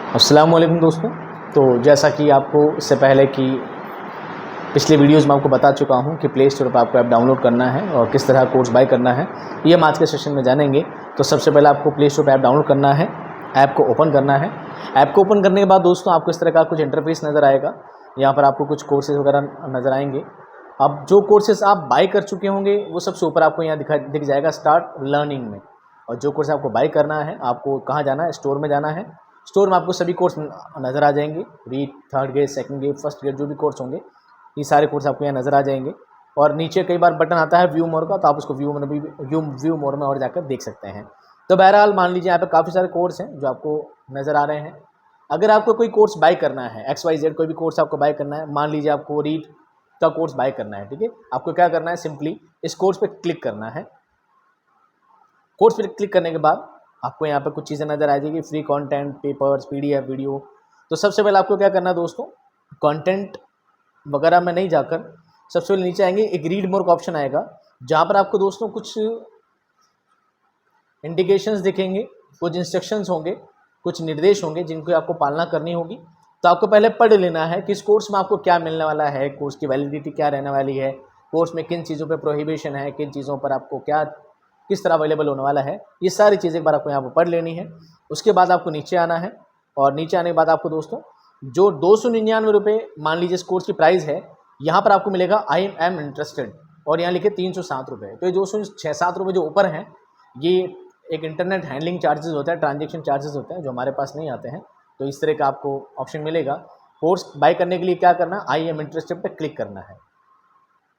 अस्सलाम वालेकुम दोस्तों। तो जैसा कि आपको इससे पहले कि पिछले वीडियोस में आपको बता चुका हूं कि प्ले स्टोर पर आपको ऐप डाउनलोड करना है और किस तरह कोर्स बाय करना है, ये हम आज के सेशन में जानेंगे। तो सबसे पहले आपको प्ले स्टोर पर ऐप डाउनलोड करना है, ऐप को ओपन करना है। ऐप को ओपन करने के बाद दोस्तों आपको इस तरह का कुछ इंटरफेस नज़र आएगा। यहाँ पर आपको कुछ कोर्सेज़ वगैरह नज़र आएंगे। अब जो कोर्सेज़ आप बाय कर चुके होंगे वो सबसे ऊपर आपको यहाँ दिख जाएगा स्टार्ट लर्निंग में। और जो कोर्स आपको बाय करना है, आपको कहाँ जाना है, स्टोर में जाना है। स्टोर में आपको सभी कोर्स नज़र आ जाएंगे, read, third grade, second grade, first grade, जो भी कोर्स होंगे ये सारे कोर्स आपको यहाँ नज़र आ जाएंगे। और नीचे कई बार बटन आता है व्यू मोर का, तो आप उसको व्यू मोर में और जाकर देख सकते हैं। तो बहरहाल मान लीजिए यहाँ पे काफ़ी सारे कोर्स हैं जो आपको नज़र आ रहे हैं। अगर आपको कोई कोर्स बाय करना है, XYZ कोई भी कोर्स आपको बाय करना है, मान लीजिए आपको रीड का कोर्स बाय करना है, ठीक है। आपको क्या करना है, सिंपली इस कोर्स पर क्लिक करना है। कोर्स पर क्लिक करने के बाद आपको यहाँ पर कुछ चीज़ें नज़र आ जाएगी, free content, papers, PDF, video. तो सबसे पहले आपको क्या करना है दोस्तों, कंटेंट वगैरह में नहीं जाकर सबसे पहले नीचे आएंगे, एक रीड मोर का ऑप्शन आएगा, जहाँ पर आपको दोस्तों कुछ इंडिकेशंस दिखेंगे, कुछ इंस्ट्रक्शंस होंगे, कुछ निर्देश होंगे जिनको आपको पालना करनी होगी। तो आपको पहले पढ़ लेना है कि इस कोर्स में आपको क्या मिलने वाला है, कोर्स की वैलिडिटी क्या रहने वाली है, कोर्स में किन चीज़ों पे प्रोहिबिशन है, किन चीज़ों पर आपको क्या किस तरह अवेलेबल होने वाला है। ये सारी चीज़ें एक बार आपको यहाँ पर पढ़ लेनी है। उसके बाद आपको नीचे आना है और नीचे आने के बाद आपको दोस्तों जो 299 रुपये मान लीजिए इस कोर्स की प्राइस है, यहाँ पर आपको मिलेगा आई एम इंटरेस्टेड और यहाँ लिखे 307 रुपये। तो ये 206-7 रुपये जो ऊपर हैं, ये एक इंटरनेट हैंडलिंग चार्जेस होता है, ट्रांजेक्शन चार्जेस होते हैं जो हमारे पास नहीं आते हैं। तो इस तरह का आपको ऑप्शन मिलेगा। कोर्स बाय करने के लिए क्या करना है, आई एम इंटरेस्टेड पर क्लिक करना है।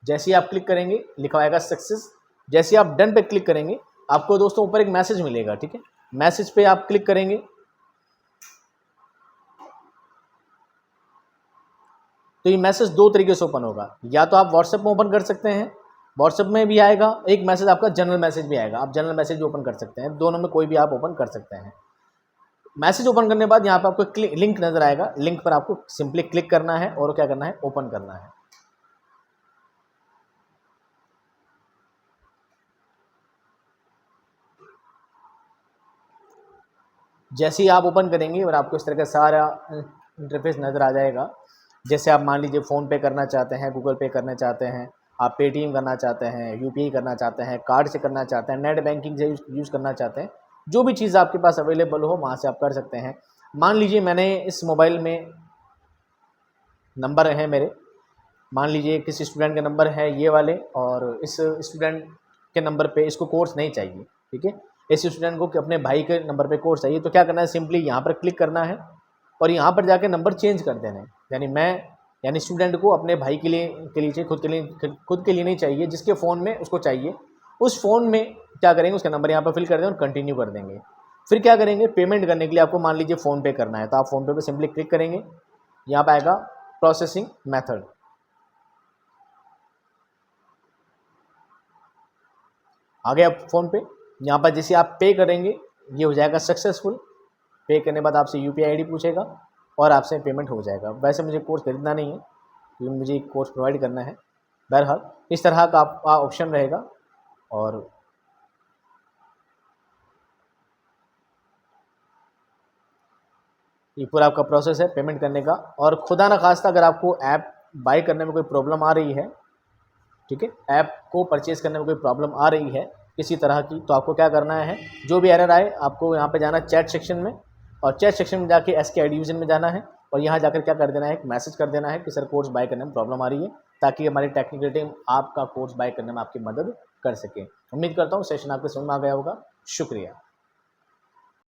जैसे ही आप क्लिक करेंगे लिखा आएगा सक्सेस। जैसे ही आप डन पे क्लिक करेंगे आपको दोस्तों ऊपर एक मैसेज मिलेगा, ठीक है। मैसेज पे आप क्लिक करेंगे तो ये मैसेज दो तरीके से ओपन होगा। या तो आप व्हाट्सएप में ओपन कर सकते हैं, व्हाट्सएप में भी आएगा एक मैसेज, आपका जनरल मैसेज भी आएगा, आप जनरल मैसेज भी ओपन कर सकते हैं। दोनों में कोई भी आप ओपन कर सकते हैं। मैसेज ओपन करने के बाद यहाँ पर आपको लिंक नजर आएगा, लिंक पर आपको सिंपली क्लिक करना है और क्या करना है, ओपन करना है। जैसे ही आप ओपन करेंगे और आपको इस तरह का सारा इंटरफेस नज़र आ जाएगा। जैसे आप मान लीजिए फ़ोन पे करना चाहते हैं, गूगल पे करना चाहते हैं, आप पेटीएम करना चाहते हैं, UPI करना चाहते हैं, कार्ड से करना चाहते हैं, नेट बैंकिंग से यूज़ करना चाहते हैं, जो भी चीज़ आपके पास अवेलेबल हो वहाँ से आप कर सकते हैं। मान लीजिए मैंने इस मोबाइल में नंबर है मेरे, मान लीजिए किसी स्टूडेंट के नंबर है ये वाले और इस स्टूडेंट के नंबर पे इसको कोर्स नहीं चाहिए, ठीक है। इस स्टूडेंट को अपने भाई के नंबर पे कोर्स चाहिए, तो क्या करना है, सिंपली यहाँ पर क्लिक करना है और यहाँ पर जाके नंबर चेंज कर देना है। यानी स्टूडेंट को अपने भाई के लिए चाहिए, खुद के लिए नहीं चाहिए, जिसके फ़ोन में उसको चाहिए उस फ़ोन में क्या करेंगे, उसका नंबर यहाँ पर फिल कर दें और कंटिन्यू कर देंगे। फिर क्या करेंगे, पेमेंट करने के लिए आपको मान लीजिए फ़ोनपे करना है, तो आप फ़ोनपे पर सिंपली क्लिक करेंगे, यहाँ पर आएगा प्रोसेसिंग मैथड। आ गया फ़ोनपे। यहाँ पर जैसे आप पे करेंगे ये हो जाएगा सक्सेसफुल। पे करने के बाद आपसे UPI ID पूछेगा और आपसे पेमेंट हो जाएगा। वैसे मुझे कोर्स खरीदना नहीं है क्योंकि मुझे एक कोर्स प्रोवाइड करना है। बहरहाल इस तरह का आपका ऑप्शन रहेगा और ये पूरा आपका प्रोसेस है पेमेंट करने का। और खुदा न खास्ता अगर आपको ऐप बाय करने में कोई प्रॉब्लम आ रही है, ठीक है, ऐप को परचेज़ करने में कोई प्रॉब्लम आ रही है किसी तरह की, तो आपको क्या करना है, जो भी एरर आए आपको यहाँ पे जाना है चैट सेक्शन में और चैट सेक्शन में जाके SKI डिवीज़न में जाना है और यहाँ जाकर क्या कर देना है, एक मैसेज कर देना है कि सर कोर्स बाय करने में प्रॉब्लम आ रही है, ताकि हमारी टेक्निकल टीम आपका कोर्स बाय करने में आपकी मदद कर सके। उम्मीद करता हूँ सेशन आपको समझ में आ गया होगा। शुक्रिया।